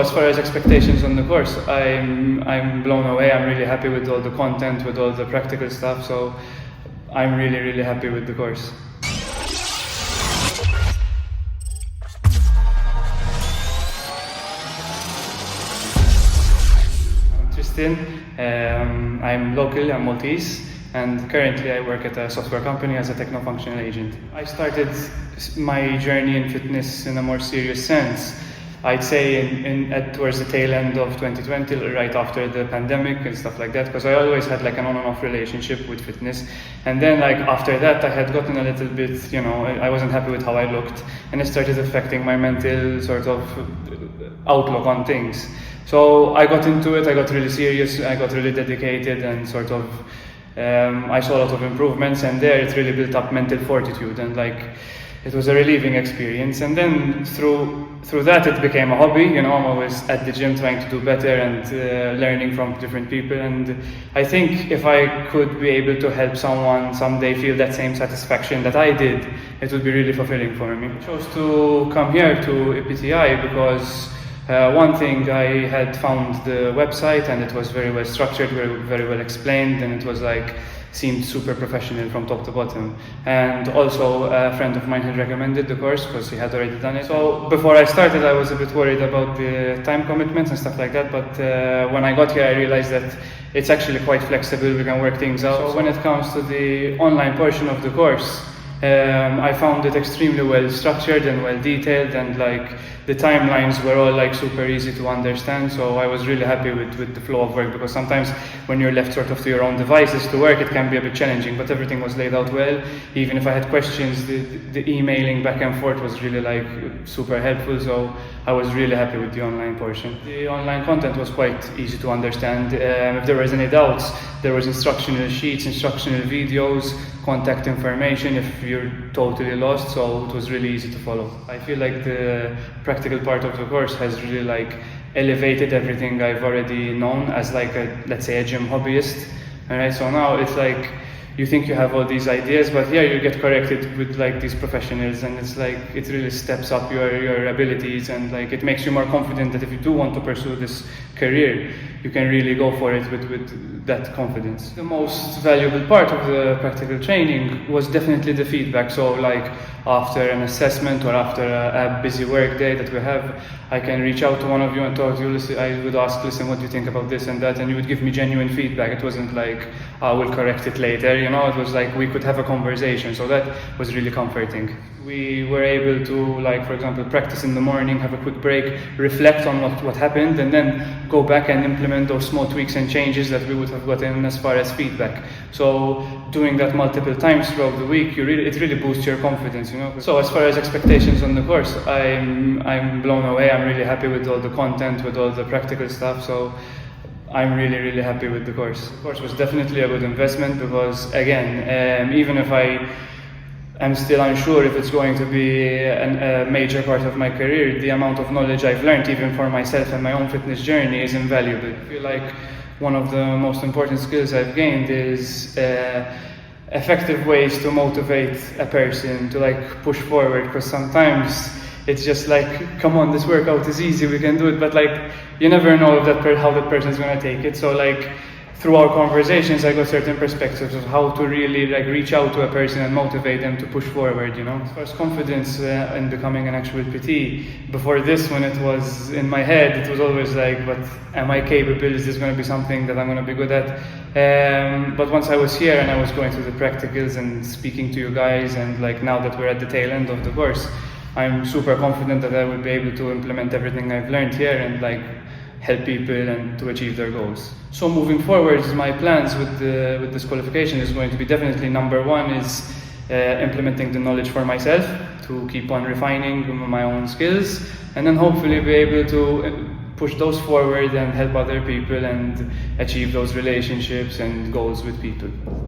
As far as expectations on the course, I'm blown away. I'm really happy with all the content, with all the practical stuff, so I'm really happy with the course. I'm Tristan, I'm local, I'm Maltese, and currently I work at a software company as a techno-functional agent. I started my journey in fitness in a more serious sense, I'd say towards the tail end of 2020, right after the pandemic and stuff like that, because I always had like an on and off relationship with fitness. And then like after that, I had gotten a little bit, I wasn't happy with how I looked, and it started affecting my mental sort of outlook on things. So I got into it, I got really serious, I got really dedicated, and sort of I saw a lot of improvements, and there it really built up mental fortitude, and like it was a relieving experience. And then through that it became a hobby. I'm always at the gym trying to do better and learning from different people, and I think if I could be able to help someone someday feel that same satisfaction that I did, it would be really fulfilling for me. I chose to come here to EPTI because one thing, I had found the website and it was very well structured, very well explained, and it was like seemed super professional from top to bottom. And also a friend of mine had recommended the course because he had already done it. So before I started, I was a bit worried about the time commitments and stuff like that, but when I got here I realized that it's actually quite flexible, we can work things out. So when it comes to the online portion of the course, I found it extremely well structured and well detailed, and like the timelines were all like super easy to understand, so I was really happy with the flow of work, because sometimes when you're left sort of to your own devices to work, it can be a bit challenging, but everything was laid out well. Even if I had questions, the emailing back and forth was really like super helpful, so I was really happy with the online portion. The online content was quite easy to understand. If there was any doubts, there was instructional sheets, instructional videos, contact information if you're totally lost, so it was really easy to follow. I feel like the practical part of the course has really like elevated everything I've already known as like let's say a gym hobbyist. Alright, so now it's like you think you have all these ideas, but here you get corrected with like these professionals, and it's like it really steps up your abilities, and like it makes you more confident that if you do want to pursue this career, you can really go for it with that confidence. The most valuable part of the practical training was definitely the feedback. So like after an assessment or after a busy work day that we have, I can reach out to one of you and talk to you. Listen, I would ask, listen, what do you think about this and that? And you would give me genuine feedback. It wasn't like, I will correct it later, it was like we could have a conversation. So that was really comforting. We were able to, like, for example, practice in the morning, have a quick break, reflect on what happened, and then go back and implement those small tweaks and changes that we would have gotten as far as feedback. So doing that multiple times throughout the week, it really boosts your confidence, So as far as expectations on the course, I'm blown away. I'm really happy with all the content, with all the practical stuff, so I'm really happy with the course. The course was definitely a good investment because, again, even if I'm still unsure if it's going to be a major part of my career, the amount of knowledge I've learned, even for myself and my own fitness journey, is invaluable. I feel like one of the most important skills I've gained is effective ways to motivate a person to like push forward, because sometimes it's just like, come on, this workout is easy, we can do it, but like you never know if how that person is going to take it. So like through our conversations, I got certain perspectives of how to really like reach out to a person and motivate them to push forward, As far as confidence in becoming an actual PT, before this, when it was in my head, it was always like, but am I capable? Is this going to be something that I'm going to be good at? But once I was here and I was going through the practicals and speaking to you guys, and like now that we're at the tail end of the course, I'm super confident that I will be able to implement everything I've learned here and like help people and to achieve their goals. So moving forward, my plans with this qualification is going to be definitely number one is implementing the knowledge for myself to keep on refining my own skills, and then hopefully be able to push those forward and help other people and achieve those relationships and goals with people.